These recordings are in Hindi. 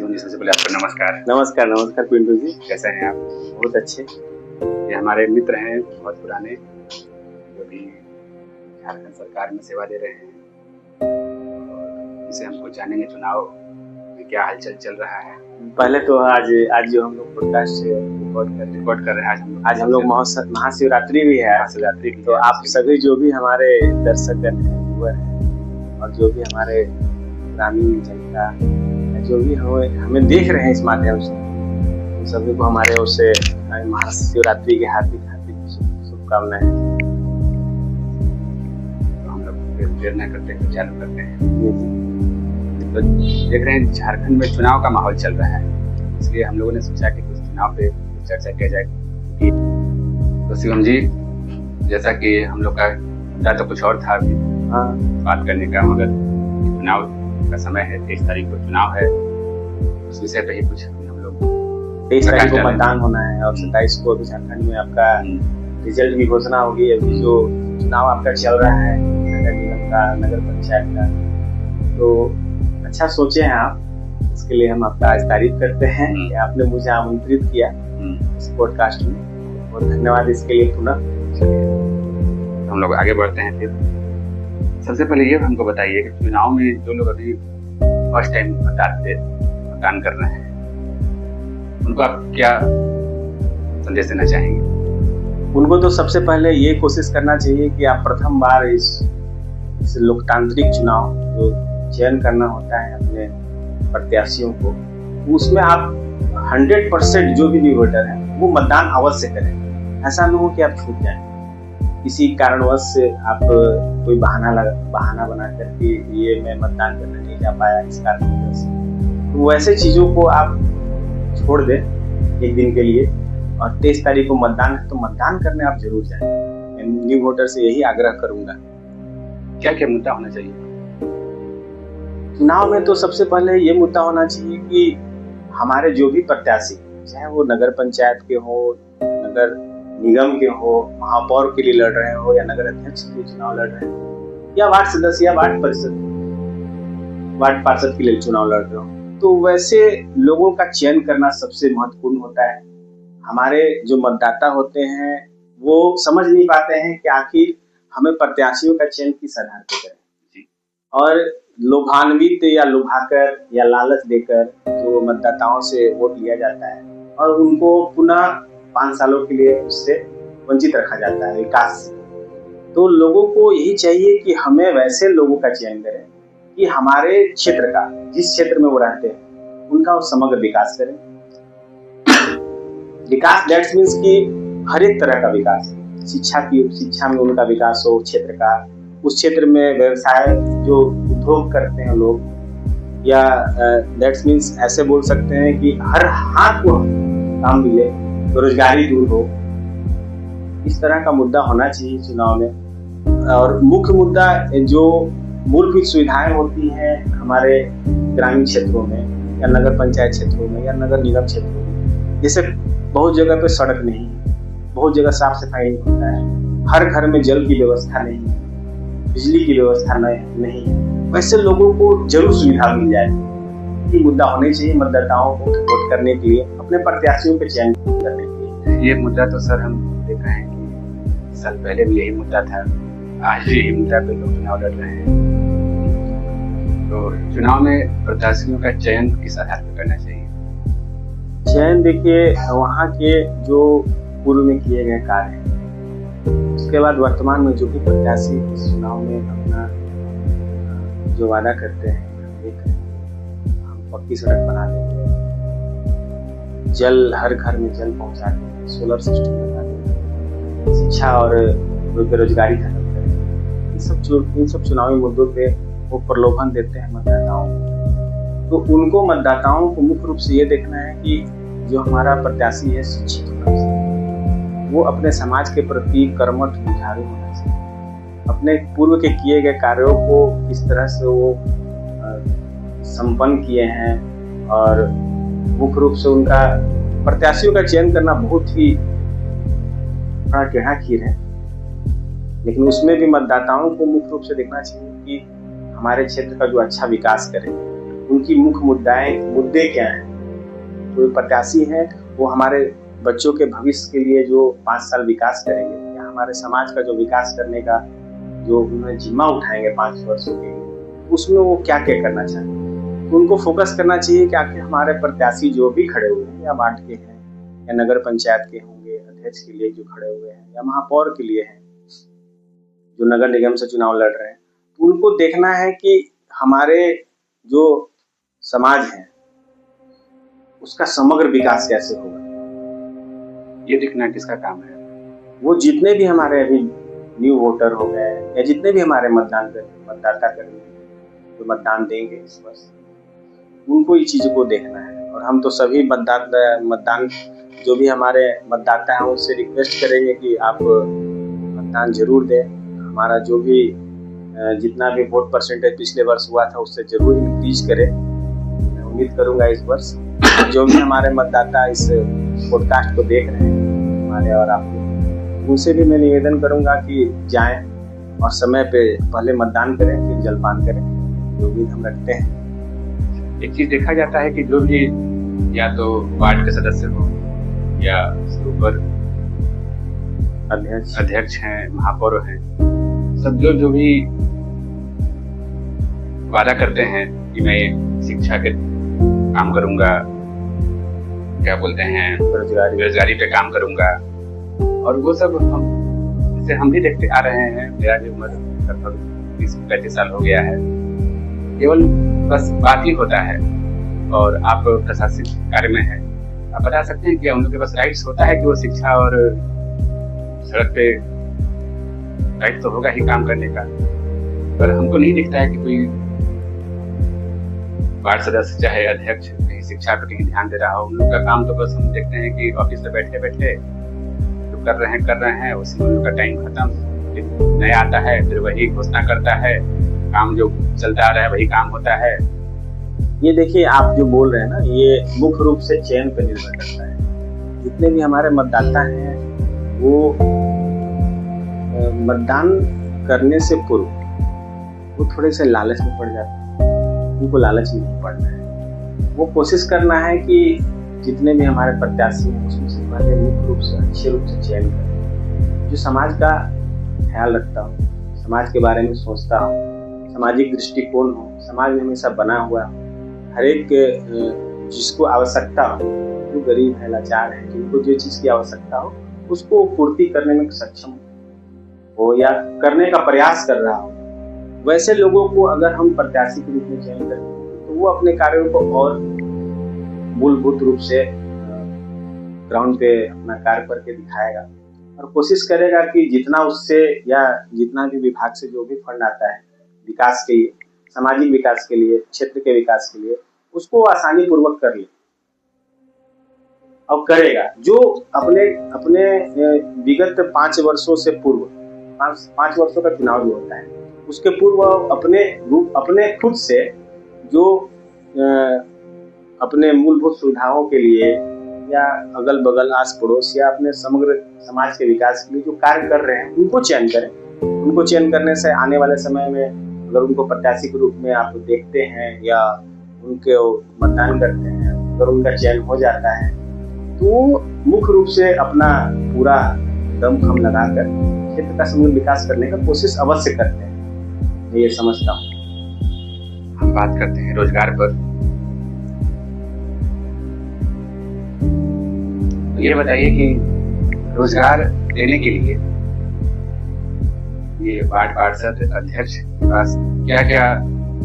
शिवम जी, सबसे पहले आपको नमस्कार। नमस्कार नमस्कार पिंटू जी, कैसे हैं आप? बहुत अच्छे। ये हमारे मित्र हैं बहुत पुराने, जो भी झारखंड सरकार में सेवा दे रहे हैं, और इनसे हमको जानेंगे चुनाव में क्या हलचल चल रहा है। पहले तो आज जो हम लोग पॉडकास्ट रिकॉर्ड कर रहे हैं, आज हम लोग महाशिवरात्रि भी है। महाशिवरात्रि तो आप सभी जो भी हमारे दर्शकगण हैं, व्यूअर हैं, और जो भी हमारे ग्रामीण जनता जो भी हमें देख रहे हैं इस माध्यम से, उन सभी को हमारे ओर से महाशिवरात्रि के हार्दिक शुभकामनाएं। तो हम लोग देर न करते हुए चालू करते हैं। तो देख रहे हैं झारखंड में चुनाव का माहौल चल रहा है, इसलिए हम लोगों ने सोचा कि कुछ चुनाव पे चर्चा किया जाए। तो शिवम जी, जैसा कि हम लोग का मुद्दा तो कुछ और था अभी बात करने का, मगर चुनाव का समय है, 23 तारीख को चुनाव है, उस विषय पे ही कुछ हम लोग 23 तारीख को मतदान होना है और 27 को अभी झारखंड में आपका रिजल्ट की घोषणा होगी। अभी जो चुनाव आपका चल रहा है नगर निगम का, नगर पंचायत का, तो अच्छा सोचे हैं आप। इसके लिए हम आपका आज तारीफ करते हैं कि आपने मुझे आमंत्रित किया इस पॉडकास्ट में, और धन्यवाद इसके लिए पुनः। हम लोग आगे बढ़ते हैं। फिर सबसे पहले ये हमको बताइए कि चुनाव में जो लोग अभी फर्स्ट टाइम मतदान कर रहे हैं, उनको आप क्या संदेश देना चाहेंगे? उनको तो सबसे पहले ये कोशिश करना चाहिए कि आप प्रथम बार इस लोकतांत्रिक चुनाव जो चयन करना होता है अपने प्रत्याशियों को, उसमें आप 100% जो भी न्यू वोटर है वो मतदान अवश्य करें। ऐसा न हो कि आप छूट जाएं किसी कारणवश से, आप कोई बहाना बना करके ये मैं मतदान करने नहीं जा पाया इस कारण से, तो वैसे चीजों को आप छोड़ दें एक दिन के लिए। और 23 तारीख को मतदान है, तो मतदान करने आप जरूर जाएं। मैं न्यू वोटर से यही आग्रह करूंगा। क्या क्या मुद्दा होना चाहिए चुनाव में? तो सबसे पहले ये मुद्दा होना चाहिए कि हमारे जो भी प्रत्याशी, चाहे वो नगर पंचायत के हो, नगर निगम के हो, महापौर के लिए लड़ रहे हो, या नगर अध्यक्ष के लिए चुनाव लड़ रहे हो, या वार्ड सदस्य या वार्ड पार्षद के लिए चुनाव लड़ रहे हो, तो वैसे लोगों का चयन करना सबसे महत्वपूर्ण होता है। हमारे जो मतदाता होते हैं वो समझ नहीं पाते हैं कि आखिर हमें प्रत्याशियों का चयन किस आधार पर करें, और लोभान्वित या लुभाकर या लालच देकर जो मतदाताओं से वोट लिया जाता है और उनको पुनः 5 सालों के लिए उससे वंचित रखा जाता है विकास से। तो लोगों को यही चाहिए कि हमें वैसे लोगों का चयन करें कि हमारे क्षेत्र का, जिस क्षेत्र में वो रहते हैं, उनका वो समग्र विकास करें। विकास दैट्स मीन्स कि हर एक तरह का विकास, शिक्षा में उनका विकास हो, क्षेत्र का, उस क्षेत्र में व्यवसाय जो उद्योग करते हैं लोग, या दैट्स मीन्स ऐसे बोल सकते हैं कि हर हाथ को काम मिले, रोजगारी दूर हो। इस तरह का मुद्दा होना चाहिए चुनाव में। और मुख्य मुद्दा जो मूलभूत सुविधाएं होती हैं हमारे ग्रामीण क्षेत्रों में, या नगर पंचायत क्षेत्रों में, या नगर निगम क्षेत्रों में, जैसे बहुत जगह पे सड़क नहीं है, बहुत जगह साफ सफाई नहीं होता है, हर घर में जल की व्यवस्था नहीं है, बिजली की व्यवस्था नहीं है, वैसे लोगों को जरूर सुविधा मिल जाए। ये मुद्दा होने चाहिए मतदाताओं को वोट करने के लिए, अपने प्रत्याशियों के चयन करने के लिए। ये मुद्दा तो सर हम देख रहे हैं कि साल पहले भी यही मुद्दा था, आज भी यही मुद्दा पे लोग चुनाव लड़ रहे हैं। तो चुनाव में प्रत्याशियों का चयन किस आधार पर करना चाहिए? चयन देखिए, वहाँ के जो पूर्व में किए गए कार्य हैं, उसके बाद वर्तमान में जो भी प्रत्याशी इस चुनाव में अपना जो वादा करते हैं, हम पक्की सड़क बना देंगे, जल हर घर में जल पहुंचा देंगे, सोलर सिस्टम लगा देंगे, शिक्षा और बेरोजगारी खत्म करेंगे, इन सब चुनावी मुद्दों पे वो प्रलोभन देते हैं मतदाताओं को। तो उनको मतदाताओं को मुख्य रूप से ये देखना है कि जो हमारा प्रत्याशी है शिक्षित होना चाहिए, वो अपने समाज के प्रति कर्मठ जुझारू होना चाहिए, अपने पूर्व के किए गए कार्यों को किस तरह से वो संपन्न किए हैं, और मुख्य रूप से उनका प्रत्याशियों का चयन करना बहुत ही बड़ा टेढ़ा खीर है, लेकिन उसमें भी मतदाताओं को मुख्य रूप से देखना चाहिए कि हमारे क्षेत्र का जो अच्छा विकास करें, उन उनकी मुख्य मुद्दे क्या हैं। कोई प्रत्याशी हैं वो हमारे बच्चों के भविष्य के लिए जो 5 साल विकास करेंगे या हमारे समाज का जो विकास करने का जो उन्हें जिम्मा उठाएंगे 5 वर्षों के लिए, उसमें वो क्या क्या करना चाहेंगे। तो उनको फोकस करना चाहिए कि आखिर हमारे प्रत्याशी जो भी खड़े हुए हैं, या वार्ड के हैं या नगर पंचायत के होंगे, अध्यक्ष के लिए जो खड़े हुए हैं या महापौर के लिए हैं जो नगर निगम से चुनाव लड़ रहे हैं, तो उनको देखना है कि हमारे जो समाज है उसका समग्र विकास कैसे होगा। ये देखना किसका काम है। वो जितने भी हमारे अभी न्यू वोटर हो गए या जितने भी हमारे मतदाता कर्मी जो मतदान देंगे इस वर्ष, उनको ये चीज को देखना है। और हम तो सभी मतदान जो भी हमारे मतदाता हैं उनसे रिक्वेस्ट करेंगे कि आप मतदान जरूर दें। हमारा जो भी जितना भी वोट परसेंटेज पिछले वर्ष हुआ था उससे जरूर इंक्रीज करें। मैं उम्मीद करूंगा इस वर्ष जो भी हमारे मतदाता इस पॉडकास्ट को देख रहे हैं हमारे और आप, उनसे भी मैं निवेदन करूंगा कि जाएं और समय पे पहले मतदान करें फिर जलपान करें। जो भी हम रखते हैं। एक चीज देखा जाता है कि जो भी या तो वार्ड के सदस्य हो या उसके ऊपर अध्यक्ष हैं, महापौर हैं, सब जो भी वादा करते हैं कि मैं शिक्षा के काम करूंगा, क्या बोलते हैं, बेरोजगारी पे काम करूंगा, और वो सब हम भी देखते आ रहे हैं। मेरा भी उम्र लगभग 30-35 साल हो गया है। केवल बस बात ही होता है। और आप प्रशासनिक कार्य में हैं, आप बता सकते हैं कि उन लोगों के पास राइट्स होता है कि वो शिक्षा और सड़क पे राइट तो होगा ही काम करने का, पर हमको नहीं दिखता है कि कोई वार्ड सदस्य चाहे अध्यक्ष कहीं शिक्षा पर कहीं ध्यान दे रहा हो। उन लोग का काम तो बस हम देखते हैं कि ऑफिस में बैठे बैठे जो कर रहे हैं उसी में उन लोग का टाइम खत्म। नया आता है फिर वही घोषणा करता है, काम जो चलता आ रहा है वही काम होता है। ये देखिए आप जो बोल रहे हैं ना, ये मुख्य रूप से चयन पर निर्भर करता है। जितने भी हमारे मतदाता हैं वो मतदान करने से पूर्व वो थोड़े से लालच में पड़ जाते हैं। उनको लालच में नहीं पड़ना है। वो कोशिश करना है कि जितने भी हमारे प्रत्याशी हैं उसमें से पहले मुख्य रूप से अच्छे रूप से चयन करें, जो समाज का ख्याल रखता हो, समाज के बारे में सोचता हो, सामाजिक दृष्टिकोण हो, समाज में हमेशा बना हुआ हो, हर एक जिसको आवश्यकता हो, जो गरीब है, लाचार है, जिनको जो चीज की आवश्यकता हो उसको पूर्ति करने में सक्षम हो या करने का प्रयास कर रहा हो, वैसे लोगों को अगर हम प्रत्याशी के रूप में चयन करें तो वो अपने कार्यों को और मूलभूत रूप से ग्राउंड पे अपना कार्य करके दिखाएगा और कोशिश करेगा कि जितना उससे या जितना भी विभाग से जो भी फंड आता है विकास के लिए, सामाजिक विकास के लिए, क्षेत्र के विकास के लिए, उसको आसानी पूर्वक कर ले और करेगा। जो अपने विगत 5 वर्षों से पूर्व, 5 वर्षों का चुनाव जो होता है उसके पूर्व अपने खुद से जो अपने मूलभूत सुविधाओं के लिए या अगल बगल आस पड़ोस या अपने समग्र समाज के विकास के लिए जो कार्य कर रहे हैं उनको चयन करें। उनको चयन करने से आने वाले समय में अगर उनको प्रत्याशी के रूप में आप देखते हैं या उनके मतदान करते हैं, अगर उनका चयन हो जाता है तो मुख्य रूप से अपना पूरा दमखम लगाकर क्षेत्र का समग्र विकास करने का कोशिश अवश्य करते हैं। मैं ये समझता हूँ। हम बात करते हैं रोजगार पर। तो ये बताइए कि रोजगार देने के लिए ये वार्ड पार्षद अध्यक्ष के पास क्या क्या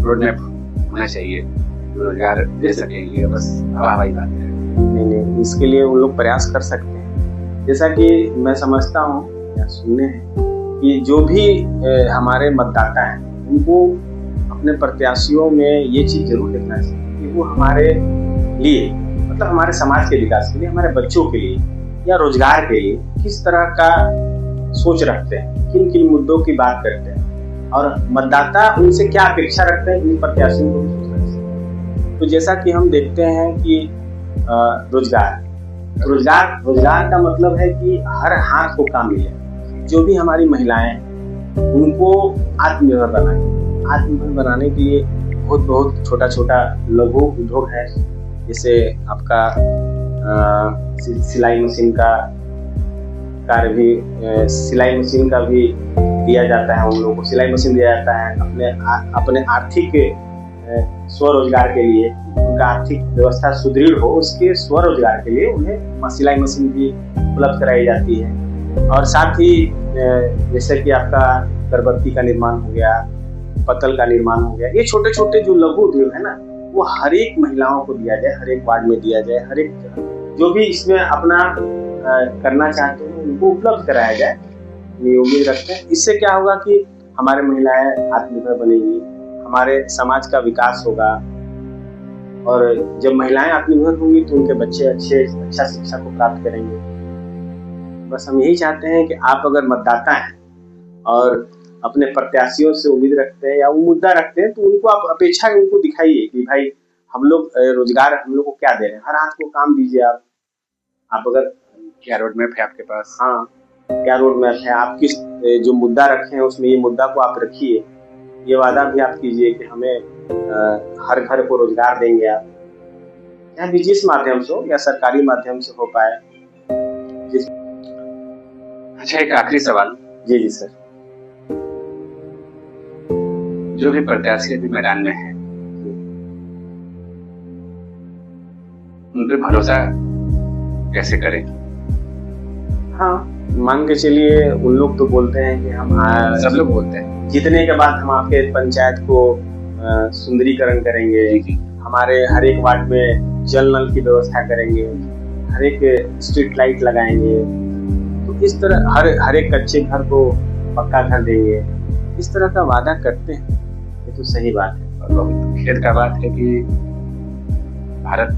रोड मैप होना चाहिए जो रोजगार दे सकेंगे? बस हवाई बात है। नहीं, इसके लिए वो लोग प्रयास कर सकते हैं। जैसा कि मैं समझता हूँ या सुनने हैं कि जो भी हमारे मतदाता हैं उनको अपने प्रत्याशियों में ये चीज जरूर देखना चाहिए कि वो हमारे लिए, मतलब हमारे समाज के विकास के लिए, हमारे बच्चों के लिए या रोजगार के लिए किस तरह का सोच रखते हैं, किन किन मुद्दों की बात करते हैं और मतदाता उनसे क्या अपेक्षा रखते हैं इन प्रत्याशियों को भी सोचना चाहिए। तो जैसा कि हम देखते हैं कि रोजगार का मतलब है कि हर हाथ को काम मिले। जो भी हमारी महिलाएं उनको आत्मनिर्भर बनाने के लिए बहुत बहुत छोटा छोटा लघु उद्योग है, जैसे आपका सिलाई मशीन का कार्य भी, सिलाई मशीन का भी दिया जाता है। उन लोगों को सिलाई मशीन दिया जाता है अपने आर्थिक स्वरोजगार के लिए, उनका आर्थिक व्यवस्था सुदृढ़ हो उसके स्वरोजगार के लिए उन्हें सिलाई मशीन भी उपलब्ध कराई जाती है। और साथ ही जैसे कि आपका अगरबत्ती का निर्माण हो गया, पत्तल का निर्माण हो गया, ये छोटे छोटे जो लघु उद्योग है ना, वो हर एक महिलाओं को दिया जाए, हर एक वार्ड में दिया जाए, हर एक जो भी इसमें अपना करना चाहते हैं उनको उपलब्ध कराया जाए, ये उम्मीद रखते हैं। इससे क्या होगा कि हमारे महिलाएं आत्मनिर्भर बनेगी, हमारे समाज का विकास होगा, और जब महिलाएं आत्मनिर्भर होंगी तो उनके बच्चे अच्छा शिक्षा को प्राप्त करेंगे। बस हम यही चाहते हैं कि आप अगर मतदाता हैं और अपने प्रत्याशियों से उम्मीद रखते हैं या वो मुद्दा रखते हैं, तो उनको आप अपेक्षा उनको दिखाइए कि भाई हम लोग रोजगार हम लोग को क्या दे रहे हैं, हर हाथ को काम दीजिए। आप अगर क्या रोड मैप है आपके पास? हाँ, क्या रोड मैप है, आप किस जो मुद्दा रखे हैं उसमें ये मुद्दा को आप रखिए, ये वादा भी आप कीजिए कि हमें हर घर को रोजगार देंगे आप, या जिस माध्यम से हो या सरकारी माध्यम से हो पाए। अच्छा, एक आखिरी सवाल। जी सर। जो भी प्रत्याशी अभी मैदान में है, उन पर भरोसा कैसे करें? हाँ, मान के चलिए उन लोग तो बोलते हैं कि हम सब लोग बोलते हैं जीतने के बाद हम आपके पंचायत को सुंदरीकरण करेंगे, हमारे हर एक वार्ड में जल नल की व्यवस्था करेंगे, हर एक स्ट्रीट लाइट लगाएंगे, तो इस तरह हर एक कच्चे घर को पक्का घर देंगे, इस तरह का वादा करते हैं। ये तो सही बात है, और बहुत खेद का बात है कि भारत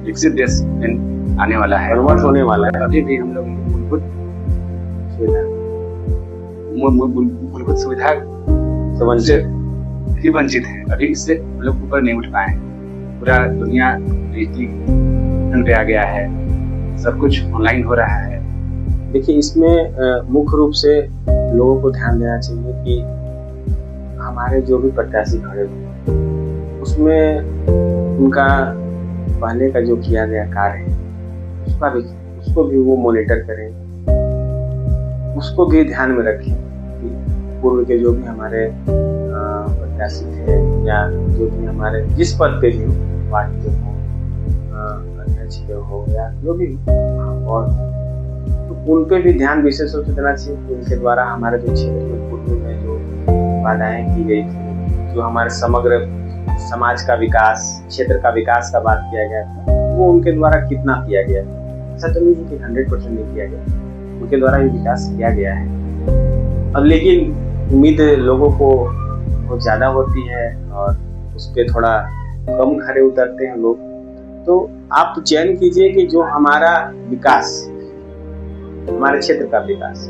विकसित देश में आने वाला है, कन्वर्ट होने वाला है। अभी भी हम लोग मूलभूत सुविधा से ही वंचित है। अभी इससे हम लोग ऊपर नहीं उठ पाए। पूरा दुनिया डिजिटल पे आ गया है, सब कुछ ऑनलाइन हो रहा है। देखिए, इसमें मुख्य रूप से लोगों को ध्यान देना चाहिए कि हमारे जो भी प्रत्याशी खड़े हों उसमें उनका पहले का जो किया गया कार्य है उसको भी वो मॉनिटर करें, उसको भी ध्यान में रखें कि पूर्व के जो भी हमारे प्रत्याशी थे या जो भी हमारे जिस पद पे भी हो, वार्ड के हो, अध्यक्ष के हो या जो भी और, तो उन पे भी ध्यान विशेष रूप से देना चाहिए कि उनके द्वारा हमारे जो क्षेत्र में पूर्व में जो बाधाएं की गई थी, जो हमारे समग्र समाज का विकास, क्षेत्र का विकास का बात किया गया था, वो उनके द्वारा कितना किया गया है। ऐसा तो नहीं कि 100% नहीं किया गया, उनके द्वारा ये विकास किया गया है। अब लेकिन उम्मीद लोगों को बहुत ज्यादा होती है और उस पर थोड़ा कम खरे उतरते हैं लोग। तो आप चयन कीजिए कि जो हमारा विकास, हमारे क्षेत्र का विकास,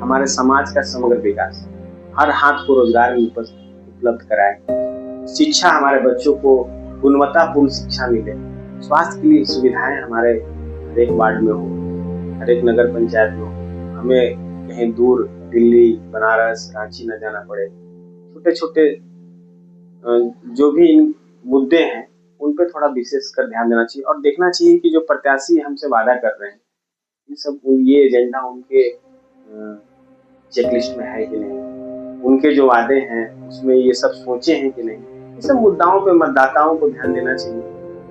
हमारे समाज का समग्र विकास, हर हाथ को रोजगार उपलब्ध कराए, शिक्षा हमारे बच्चों को गुणवत्तापूर्ण शिक्षा मिले, स्वास्थ्य के लिए सुविधाएं हमारे हर एक वार्ड में हो, हर एक नगर पंचायत में हो, हमें कहीं दूर दिल्ली, बनारस, रांची न जाना पड़े। छोटे छोटे जो भी मुद्दे हैं उन पे थोड़ा विशेष कर ध्यान देना चाहिए और देखना चाहिए कि जो प्रत्याशी हमसे वादा कर रहे हैं ये एजेंडा उनके चेकलिस्ट में है कि नहीं, उनके जो वादे हैं उसमें ये सब सोचे हैं कि नहीं। ये सब मुद्दाओं पे मतदाताओं को ध्यान देना चाहिए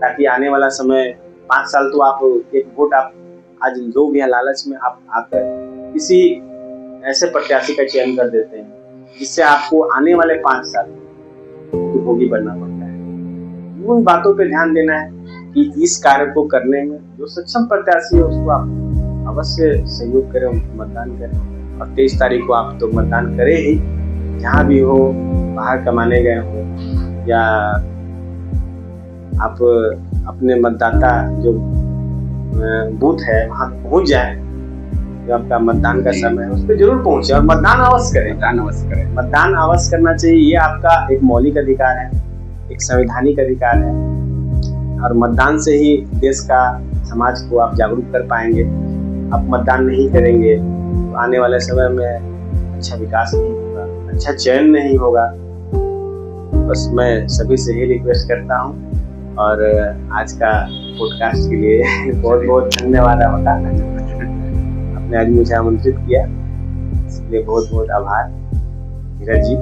ताकि आने वाला समय 5 साल तो आप एक वोट आप आज जो भी है लालच में आप आकर किसी ऐसे प्रत्याशी का चयन कर देते हैं जिससे आपको आने वाले 5 साल भोगी बनना पड़ता है। उन बातों पे ध्यान देना है कि इस कार्य को करने में जो सक्षम प्रत्याशी है उसको आप अवश्य सहयोग करें, मतदान करें। और 23 तारीख को आप तो मतदान करें ही, जहाँ भी हो, बाहर कमाने गए हो या आप अपने मतदाता जो बूथ है वहाँ पहुँच जाए, जो आपका मतदान का समय है उस पर जरूर पहुँचे और मतदान अवश्य करें। मतदान अवश्य करना चाहिए, ये आपका एक मौलिक अधिकार है, एक संवैधानिक अधिकार है और मतदान से ही देश का, समाज को आप जागरूक कर पाएंगे। आप मतदान नहीं करेंगे तो आने वाले समय में अच्छा विकास नहीं होगा, अच्छा चयन नहीं होगा। बस मैं सभी से ही रिक्वेस्ट करता हूँ। और आज का पॉडकास्ट के लिए बहुत बहुत धन्यवाद आपका, आपने आज मुझे आमंत्रित किया, इसलिए बहुत बहुत आभार धीरज जी।